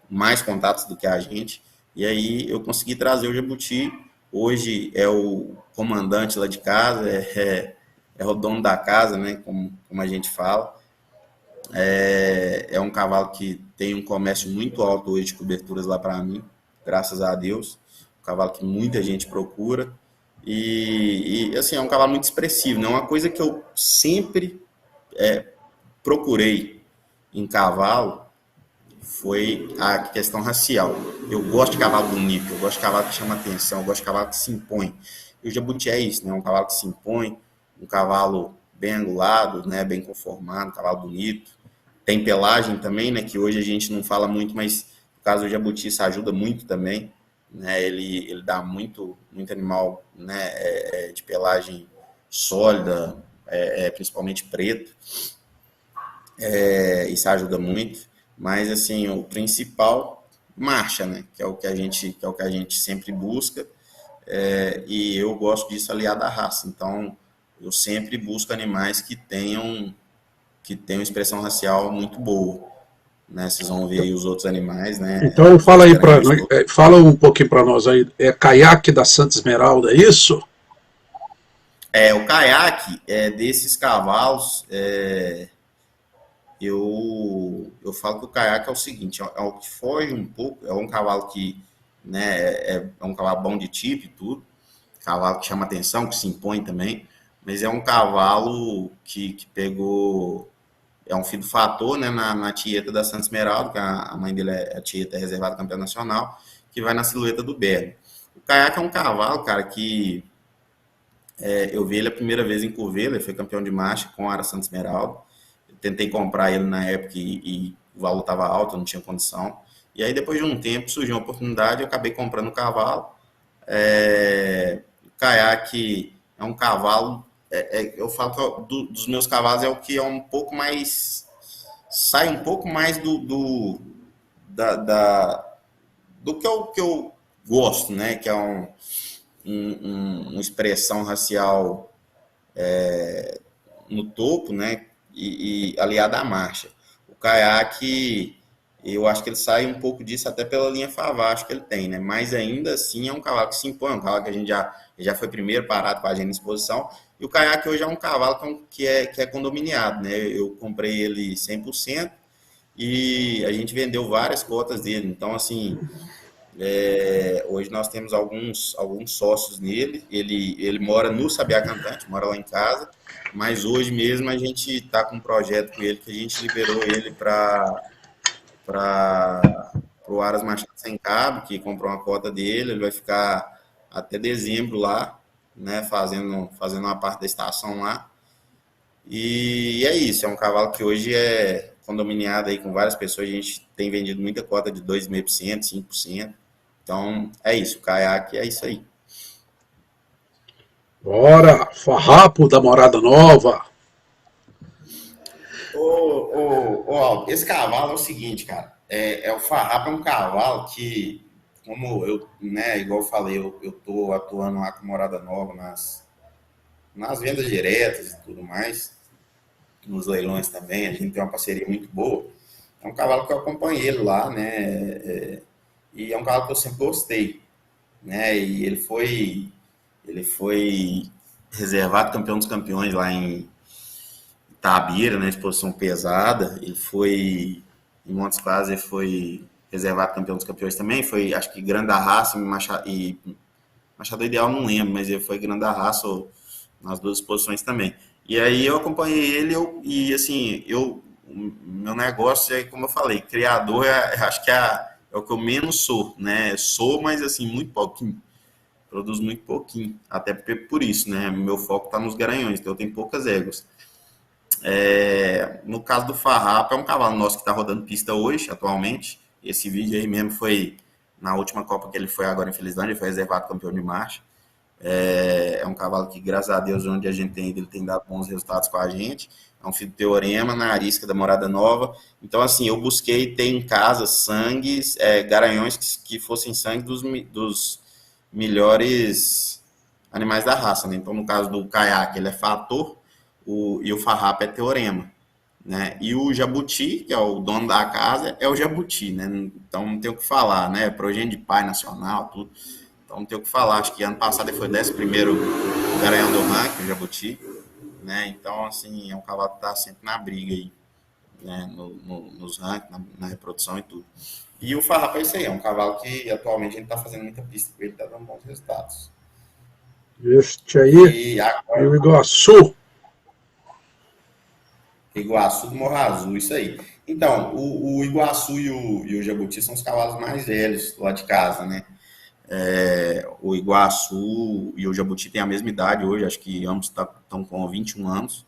mais contatos do que a gente. E aí eu consegui trazer o Jabuti. Hoje é o comandante lá de casa, é o dono da casa, né, como a gente fala. É um cavalo que tem um comércio muito alto hoje de coberturas lá para mim, graças a Deus. Um cavalo que muita gente procura. Assim, é um cavalo muito expressivo, né? Uma coisa que eu sempre procurei em cavalo foi a questão racial. Eu gosto de cavalo bonito, eu gosto de cavalo que chama atenção, eu gosto de cavalo que se impõe. E o Jabuti é isso, né? Um cavalo que se impõe, um cavalo bem angulado, né? Bem conformado, um cavalo bonito. Tem pelagem também, né? Que hoje a gente não fala muito, mas no caso do Jabuti isso ajuda muito também, né? Ele dá muito animal, né? De pelagem sólida, principalmente preto. Isso ajuda muito. Mas assim, o principal, marcha, né? Que é o que a gente sempre busca. E eu gosto disso aliado à raça. Então, eu sempre busco animais que tenham expressão racial muito boa, né? Vocês vão ver aí os outros animais, né? Então Os fala outros aí para garanhões todos. fala um pouquinho para nós aí. É caiaque da Santa Esmeralda, é isso? O caiaque desses cavalos, eu falo que o caiaque é o seguinte, é o que foge um pouco, é um cavalo que, né, é um cavalo bom de tipo e tudo, cavalo que chama atenção, que se impõe também, mas é um cavalo que pegou, é um filho do Fator, né, na tieta da Santa Esmeralda, que a mãe dele a tieta é reservada campeã nacional, que vai na silhueta do Berno. O caiaque é um cavalo, cara, que eu vi ele a primeira vez em Curvelo, ele foi campeão de marcha com a Ara Santa Esmeralda. Eu tentei comprar ele na época e o valor estava alto, eu não tinha condição. E aí, depois de um tempo, surgiu uma oportunidade, eu acabei comprando o cavalo. O caiaque é um cavalo, eu falo que dos meus cavalos é o que é um pouco mais, sai um pouco mais do que eu gosto, né? Que é uma expressão racial no topo, né? E aliada à marcha. O caiaque, eu acho que ele sai um pouco disso até pela linha Favage que ele tem, né? Mas ainda assim é um cavalo que se impõe, um cavalo que a gente já foi primeiro parado com a gente em exposição. E o caiaque hoje é um cavalo que é condominiado, né? Eu comprei ele 100% e a gente vendeu várias cotas dele. Então, assim, hoje nós temos alguns sócios nele. Ele mora no Sabiá Cantante, mora lá em casa. Mas hoje mesmo a gente está com um projeto com ele que a gente liberou ele para o Aras Machado Sem Cabo, que comprou uma cota dele. Ele vai ficar até dezembro lá, né, fazendo uma parte da estação lá. E é isso, é um cavalo que hoje é condominiado aí com várias pessoas. A gente tem vendido muita cota de 2,5%, 5%. Então, é isso, o caiaque é isso aí. Bora, farrapo da Morada Nova. Aldo, esse cavalo é o seguinte, cara. O farrapo é um cavalo que, como eu, né, igual eu falei, eu tô atuando lá com Morada Nova nas vendas diretas e tudo mais, nos leilões também, a gente tem uma parceria muito boa. É um cavalo que eu acompanhei ele lá, né? E é um cavalo que eu sempre gostei, né? E ele foi reservado campeão dos campeões lá em Tabira, né? Exposição pesada. Ele foi em Montes Claros, ele foi reservado campeão dos campeões também. Foi, acho que Grande da Raça e Machado Ideal, não lembro, mas ele foi Grande da Raça nas duas exposições também. E aí eu acompanhei ele e assim, meu negócio é, como eu falei, criador, acho que é o que eu menos sou, né? Sou, mas assim, muito pouquinho. Produzo muito pouquinho. Até porque por isso, né? Meu foco está nos garanhões, então eu tenho poucas éguas. No caso do Farrapa, é um cavalo nosso que está rodando pista hoje, atualmente. Esse vídeo aí mesmo foi na última Copa que ele foi agora em Felizlândia, ele foi reservado campeão de marcha. É um cavalo que, graças a Deus, onde a gente tem ele tem dado bons resultados com a gente. É um filho de Teorema, na arisca da Morada Nova. Então, assim, eu busquei ter em casa sangues, garanhões que fossem sangue dos melhores animais da raça, né? Então, no caso do caiaque, ele é fator, e o farrapo é teorema, né? E o jabuti, que é o dono da casa, é o jabuti, né? Então, não tem o que falar, né? Progênio de pai nacional, tudo. Então, não tem o que falar. Acho que ano passado ele foi 11º garanhão do ranking, o jabuti, né? Então, assim, é um cavalo que está sempre na briga aí, né? Nos rankings, na reprodução e tudo. E o farrapo é isso aí, é um cavalo que atualmente a gente está fazendo muita pista com ele, está dando bons resultados. Este aí E e agora, o Iguaçu. Iguaçu do Morro Azul, isso aí. Então, o Iguaçu e o Jabuti são os cavalos mais velhos lá de casa, né? O Iguaçu e o Jabuti têm a mesma idade hoje, acho que ambos estão com 21 anos,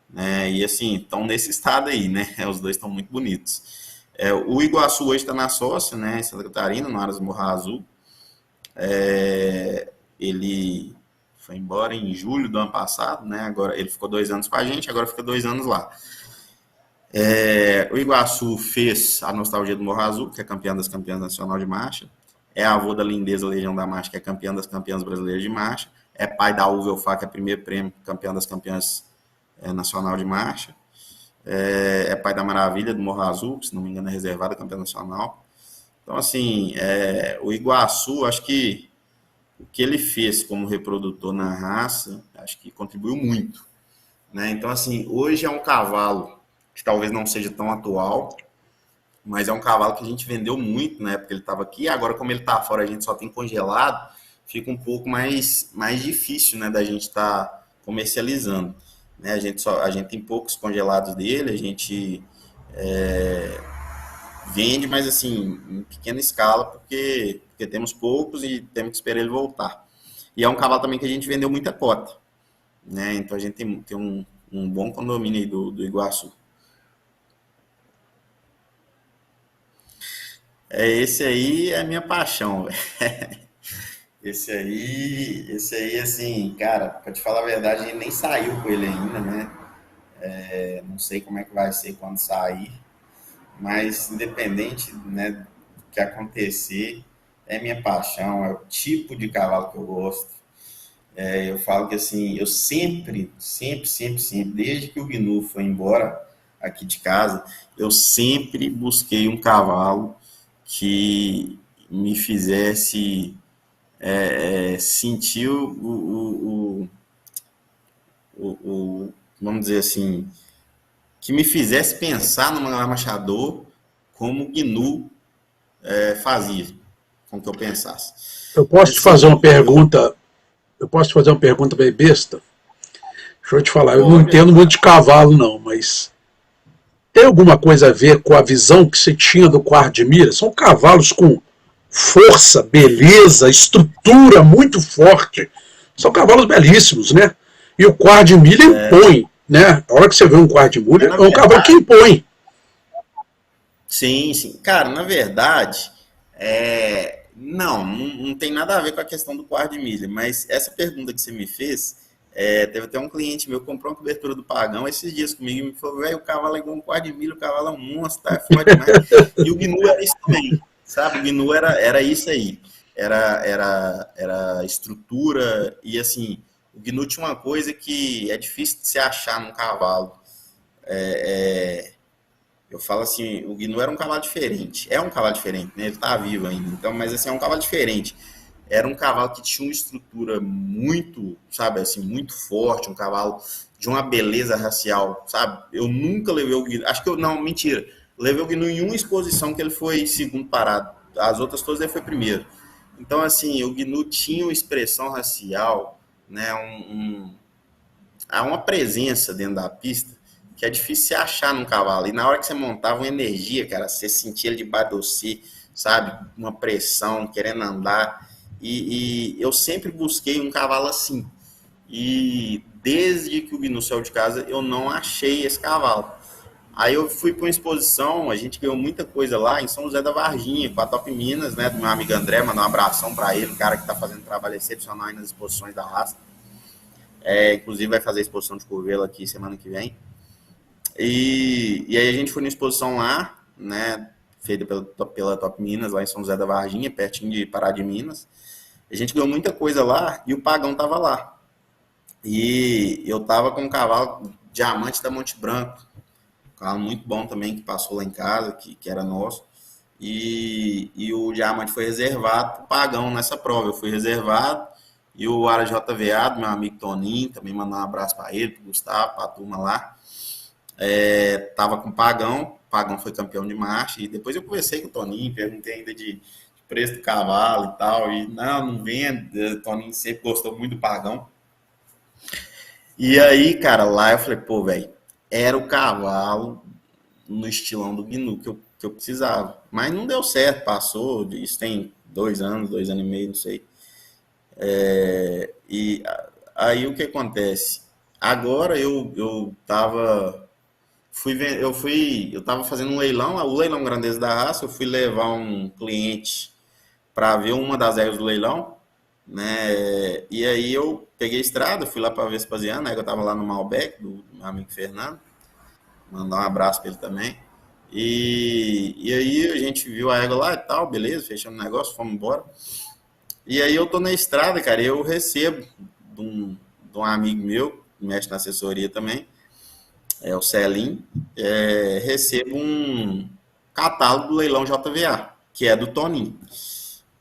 né? E assim, estão nesse estado aí, né? Os dois estão muito bonitos. O Iguaçu hoje está na sócia, né? Em Santa Catarina, no Aras Morro Azul. Ele foi embora em julho do ano passado, né? Agora ele ficou 2 anos com a gente, agora fica 2 anos lá. O Iguaçu fez a Nostalgia do Morro Azul, que é campeã das campeãs nacional de marcha. É avô da Lindeza Legião da Marcha, que é campeã das campeãs brasileiras de marcha. É pai da Uva Elfá, que é primeiro prêmio campeã das campeãs nacional de marcha. É pai da Maravilha do Morro Azul, que se não me engano é reservada campeã nacional. Então, assim, o Iguaçu, acho que o que ele fez como reprodutor na raça, acho que contribuiu muito, né? Então, assim, hoje é um cavalo que talvez não seja tão atual, mas é um cavalo que a gente vendeu muito na época que ele estava aqui. Agora, como ele está fora, a gente só tem congelado, fica um pouco mais difícil, né, da gente estar comercializando, né? A gente tem poucos congelados dele, a gente vende, mas assim, em pequena escala, porque temos poucos e temos que esperar ele voltar. E é um cavalo também que a gente vendeu muita cota, né? Então a gente tem um bom condomínio aí do Iguaçu. Esse aí é a minha paixão, velho. Esse aí, assim, cara, pra te falar a verdade, a gente nem saiu com ele ainda, né? Não sei como é que vai ser quando sair, mas independente, né, do que acontecer, é minha paixão, é o tipo de cavalo que eu gosto. Eu falo que assim, eu sempre, desde que o Gnu foi embora aqui de casa, eu sempre busquei um cavalo que me fizesse sentir vamos dizer assim, que me fizesse pensar no Manuel Machador como o Gnu fazia, com que eu pensasse. Eu E posso te fazer assim, uma pergunta, eu posso te fazer uma pergunta bem besta? Deixa eu te falar, eu não pode, entendo muito de cavalo, não, mas tem alguma coisa a ver com a visão que você tinha do quarto de mira? São cavalos com força, beleza, estrutura muito forte. São cavalos belíssimos, né? E o quarto de milha impõe, né? A hora que você vê um quarto de milha, na é um cavalo que verdade, impõe. sim. Cara, na verdade, não tem nada a ver com a questão do quarto de milha, mas essa pergunta que você me fez, teve até um cliente meu que comprou uma cobertura do Pagão esses dias comigo e me falou, velho, o cavalo é igual um quarto de milha, o cavalo é um monstro, tá, é forte demais. E o Gnu era isso também, sabe? O Gnu era isso aí. Era estrutura e assim, o Gnu tinha uma coisa que é difícil de se achar num cavalo. Eu falo assim, o Gnu era um cavalo diferente. É um cavalo diferente, né? Ele tá vivo ainda. Então, mas assim, é um cavalo diferente. Era um cavalo que tinha uma estrutura muito, sabe, assim, muito forte, um cavalo de uma beleza racial, sabe? Eu nunca levei o Gnu, acho que eu, não, mentira. Levei o Gnu em uma exposição que ele foi segundo parado. As outras todas ele foi primeiro. Então, assim, o Gnu tinha uma expressão racial, né? Há uma presença dentro da pista que é difícil se achar num cavalo. E na hora que você montava uma energia, cara, você sentia ele debaixo de você, sabe? Uma pressão, querendo andar. E eu sempre busquei um cavalo assim. E desde que o Gnu saiu de casa, eu não achei esse cavalo. Aí eu fui para uma exposição, a gente ganhou muita coisa lá em São José da Varginha, com a Top Minas, né? Do meu amigo André, mandar um abração para ele, um cara que está fazendo um trabalho excepcional aí nas exposições da raça. Inclusive vai fazer a exposição de Curvelo aqui semana que vem. E aí a gente foi numa exposição lá, né, feita pela Top Minas, lá em São José da Varginha, pertinho de Pará de Minas. A gente ganhou muita coisa lá e o Pagão tava lá. E eu tava com um cavalo Diamante da Monte Branco, um cavalo muito bom também, que passou lá em casa, que era nosso. E o Diamante foi reservado pro Pagão nessa prova. Eu fui reservado e o Ara JVA, meu amigo Toninho, também mandar um abraço para ele, pro Gustavo, pra turma lá. Tava com o Pagão foi campeão de marcha, e depois eu conversei com o Toninho, perguntei ainda de preço do cavalo e tal, e não vendo, o Toninho sempre gostou muito do Pagão. E aí, cara, lá eu falei, pô, velho, era o cavalo no estilão do Gnu que eu precisava, mas não deu certo, passou, isso tem 2 anos e meio, não sei. E aí o que acontece? Agora eu tava eu estava fazendo um leilão, o leilão Grandeza da Raça, eu fui levar um cliente para ver uma das éguas do leilão, né? E aí eu peguei a estrada, fui lá para Vespasiano, né? Eu estava lá no Malbec, do meu amigo Fernando, mandar um abraço para ele também. E aí a gente viu a égua lá e tal, beleza, fechamos o negócio, fomos embora. E aí eu tô na estrada, cara, e eu recebo de um amigo meu, que mexe na assessoria também, o Celim, recebo um catálogo do leilão JVA, que é do Toninho.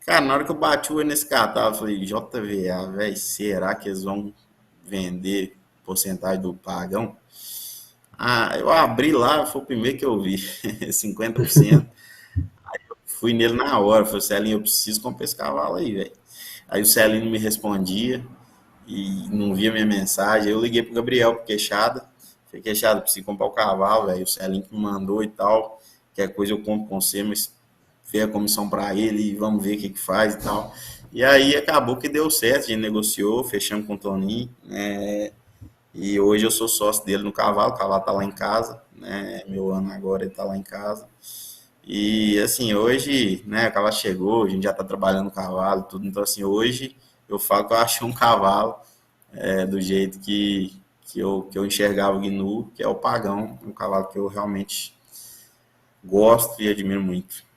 Cara, na hora que eu bati o olho nesse catálogo, eu falei, JVA, velho, será que eles vão vender porcentagem do Pagão? Eu abri lá, foi o primeiro que eu vi, 50%. Fui nele na hora, falei, Celinho, eu preciso comprar esse cavalo aí, velho. Aí o Celinho não me respondia e não via minha mensagem. Eu liguei pro Gabriel, pro Queixada. Falei, Queixada, preciso comprar o cavalo, velho. O Celinho que me mandou e tal. Qualquer coisa eu compro com você, mas fez a comissão para ele e vamos ver o que faz e tal. E aí acabou que deu certo, a gente negociou, fechamos com o Toninho, né? E hoje eu sou sócio dele no cavalo, o cavalo tá lá em casa, né? Meu ano agora ele tá lá em casa. E assim, hoje, né, o cavalo chegou, a gente já tá trabalhando no cavalo, tudo. Então, assim, hoje eu falo que eu achei um cavalo do jeito que eu enxergava o Gnu, que é o Pagão, um cavalo que eu realmente gosto e admiro muito.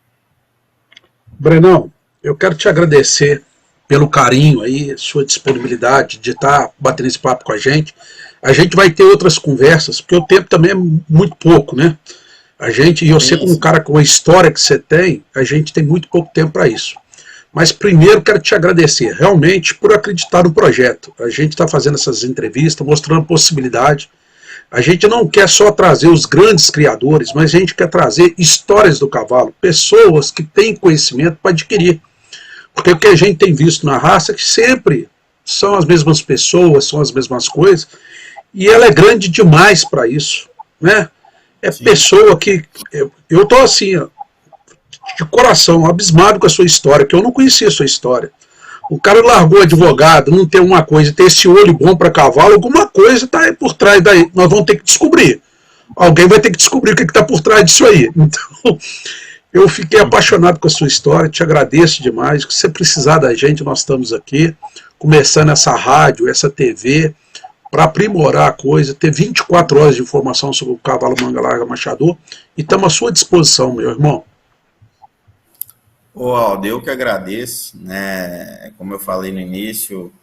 Brenão, Eu quero te agradecer pelo carinho aí, sua disponibilidade de estar batendo esse papo com a gente. A gente vai ter outras conversas, porque o tempo também é muito pouco, né? A gente, e você Sim, como um sim. cara com a história que você tem, a gente tem muito pouco tempo para isso. Mas primeiro quero te agradecer realmente por acreditar no projeto. A gente está fazendo essas entrevistas, mostrando possibilidade. A gente não quer só trazer os grandes criadores, mas a gente quer trazer histórias do cavalo, pessoas que têm conhecimento para adquirir. Porque o que a gente tem visto na raça é que sempre são as mesmas pessoas, são as mesmas coisas, e ela é grande demais para isso, né? É Sim. pessoa que eu tô assim, ó, de coração, abismado com a sua história, que eu não conhecia a sua história. O cara largou Sim. advogado, não tem uma coisa, tem esse olho bom para cavalo, alguma coisa está aí por trás daí. Nós vamos ter que descobrir. Alguém vai ter que descobrir o que está por trás disso aí. Então, eu fiquei apaixonado com a sua história, te agradeço demais. Se você precisar da gente, nós estamos aqui, começando essa rádio, essa TV, para aprimorar a coisa, ter 24 horas de informação sobre o cavalo manga larga machador, e estamos à sua disposição, meu irmão. Ô, Aldo, eu que agradeço, né? Como eu falei no início,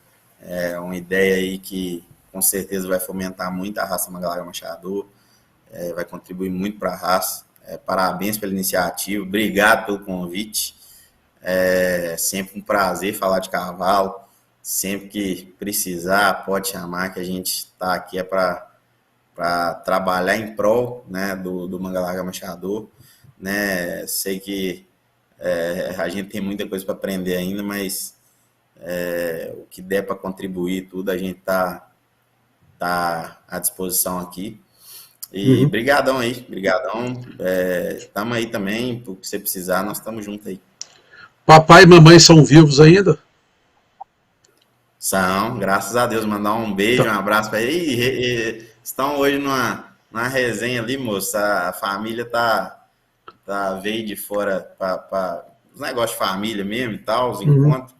é uma ideia aí que com certeza vai fomentar muito a raça Mangalaga Machador, vai contribuir muito para a raça. Parabéns pela iniciativa, obrigado pelo convite. É sempre um prazer falar de cavalo. Sempre que precisar, pode chamar, que a gente está aqui para trabalhar em prol, né, do Mangalaga Machador. Né? Sei que a gente tem muita coisa para aprender ainda, mas o que der para contribuir, tudo, a gente tá à disposição aqui. E Uhum. brigadão aí, brigadão. Tamo aí também, o que você precisar, nós estamos juntos aí. Papai e mamãe são vivos ainda? São, graças a Deus, mandar um beijo, Tá. um abraço para ele. Estão hoje numa resenha ali, moça. A família veio de fora para os negócios de família mesmo e tal, os Uhum. encontros.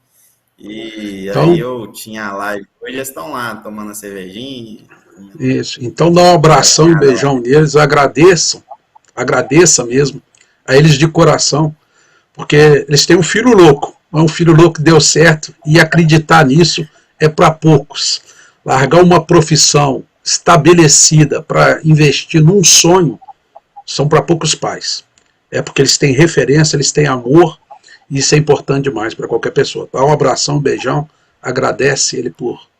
E aí Então, eu tinha a live. Hoje eles estão lá tomando a cervejinha, isso. Então dá um abração e um gatinhada lá. beijão neles, agradeçam, agradeça mesmo a eles de coração, porque eles têm um filho louco, mas um filho louco que deu certo, e acreditar nisso é para poucos. Largar uma profissão estabelecida para investir num sonho são para poucos pais. É porque eles têm referência, eles têm amor, e isso é importante demais para qualquer pessoa. Dá um abração, um beijão, agradece ele por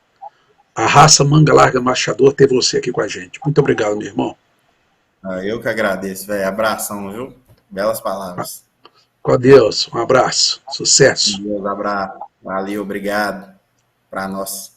a raça manga larga machador ter você aqui com a gente. Muito obrigado, meu irmão. Eu que agradeço, velho. Abração, viu? Belas palavras. Com Deus, um abraço, sucesso. Deus, abraço. Valeu, obrigado. Para nós.